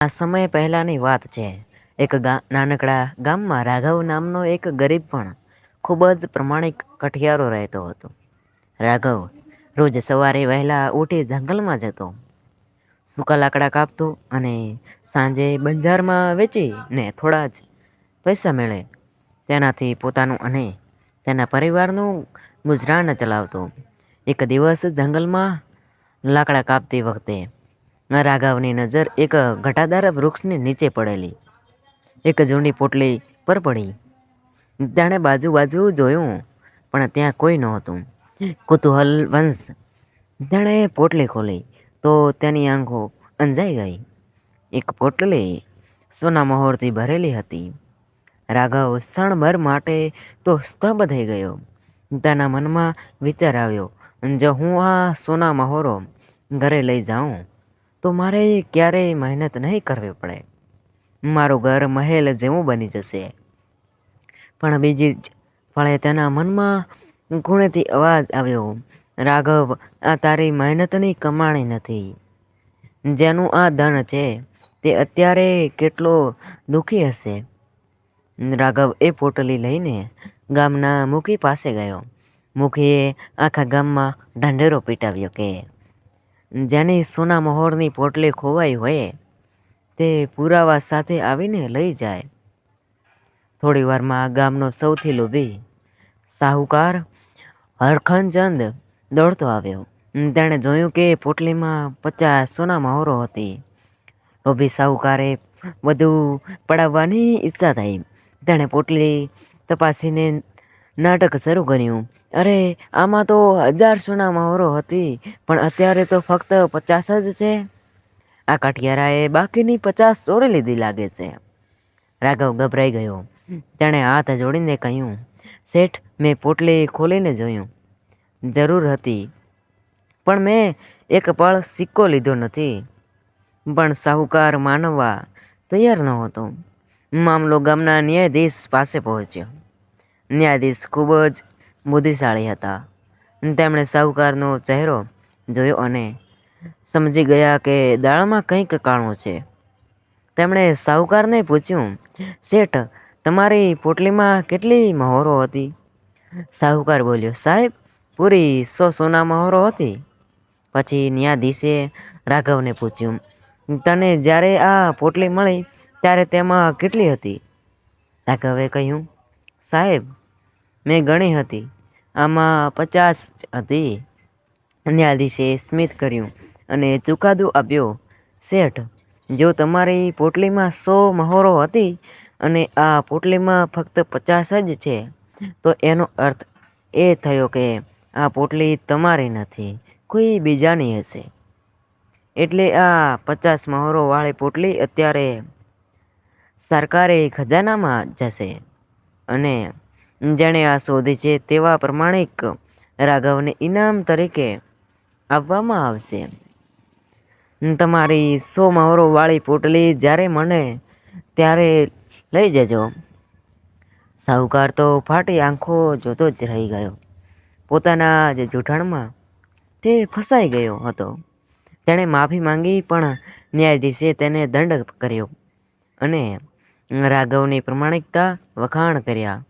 આ સમય પહેલાંની વાત છે. એક નાનકડા ગામમાં રાઘવ નામનો એક ગરીબ પણ ખૂબ જ પ્રમાણિક કઠિયારો રહેતો હતો. રાઘવ રોજ સવારે વહેલા ઉઠી જંગલમાં જતો, સૂકા લાકડા કાપતો અને સાંજે બજારમાં વેચીને થોડા જ પૈસા મળે તેનાથી પોતાનું અને તેના પરિવારનું ગુજરાન ચલાવતો. એક દિવસ જંગલમાં લાકડા કાપતી વખતે રાઘવની નજર એક ઘટાદાર વૃક્ષની નીચે પડેલી એક જૂની પોટલી પર પડી. તેણે બાજુ જોયું, પણ ત્યાં કોઈ નહોતું. કુતૂહલવશ તેણે પોટલી ખોલી તો તેની આંખો અંજાઈ ગઈ. એક પોટલી સોના મહોરથી ભરેલી હતી. રાઘવ ક્ષણભર માટે તો સ્તબ્ધ થઈ ગયો. તેના મનમાં વિચાર આવ્યો, જો હું આ સોના મહોરો ઘરે લઈ જાઉં તો મારે ક્યારેય મહેનત નહીં કરવી પડે. મારું ઘર મહેલ જેવું બની જશે. પણ બીજી જ પળે તેના મનમાં ખૂણેથી અવાજ આવ્યો, રાઘવ, આ તારી મહેનતની કમાણી નથી. જેનું આ ધન છે તે અત્યારે કેટલો દુઃખી હશે. રાઘવ એ પોટલી લઈને ગામના મુખી પાસે ગયો. મુખીએ આખા ગામમાં ઢંઢેરો પીટાવ્યો કે જેની સોના મહોરની પોટલી ખોવાઈ હોય તે પુરાવા સાથે આવીને લઈ જાય. થોડી વારમાં ગામનો સૌથી લોભી સાહુકાર હરખચંદ દોડતો આવ્યો. તેણે જોયું કે પોટલીમાં 50 સોના મહોરો હતી. લોભી સાહુકારે વધુ પડાવવાની ઈચ્છા થઈ. તેણે પોટલી તપાસીને નાટક શરૂ કર્યું. અરે, આમાં તો 1000 સોના મહોરો હતી, પણ અત્યારે તો ફક્ત 50 જ છે. આ કઠિયારાએ બાકીની 50 ચોરી લીધી લાગે છે. રાઘવ ગભરાઈ ગયો. તેણે હાથ જોડીને કહ્યું, શેઠ, મેં પોટલી ખોલીને જોયું. જરૂર હતી, પણ મેં એક પળ સિક્કો લીધો નથી. પણ સાહુકાર માનવા તૈયાર નહોતો. મામલો ગામના ન્યાયાધીશ પાસે પહોંચ્યો. ન્યાયાધીશ ખૂબ જ બુદ્ધિશાળી હતા. તેમણે સાહુકારનો ચહેરો જોયો અને સમજી ગયા કે દાળમાં કંઈક કાણું છે. તેમણે સાહુકારને પૂછ્યું, શેઠ, તમારી પોટલીમાં કેટલી મહોરો હતી? સાહુકાર બોલ્યો, સાહેબ, પૂરી 100 સોના મહોરો હતી. પછી ન્યાયાધીશે રાઘવને પૂછ્યું, તને જ્યારે આ પોટલી મળી ત્યારે તેમાં કેટલી હતી? રાઘવે કહ્યું, સાહેબ, મેં ગણી હતી, આમાં 50 જ હતી. ન્યાયાધીશે સ્મિત કર્યું અને ચુકાદો આપ્યો, શેઠ, જો તમારી પોટલીમાં 100 મહોરો હતી અને આ પોટલીમાં ફક્ત 50 જ છે, તો એનો અર્થ એ થયો કે આ પોટલી તમારી નથી, કોઈ બીજાની હશે. એટલે આ 50 મહોરોવાળી પોટલી અત્યારે સરકારી ખજાનામાં જશે અને જેણે આ શોધી છે તેવા પ્રમાણિક રાઘવને ઇનામ તરીકે આપવામાં આવશે. તમારી 100 મહોરોવાળી પોટલી જ્યારે મળે ત્યારે લઈ જજો. સાહુકાર તો ફાટી આંખો જોતો જ રહી ગયો. પોતાના જ જૂઠાણમાં તે ફસાઈ ગયો હતો. તેણે માફી માંગી, પણ ન્યાયાધીશે તેને દંડ કર્યો અને રાઘવની પ્રમાણિકતા વખાણ કર્યા.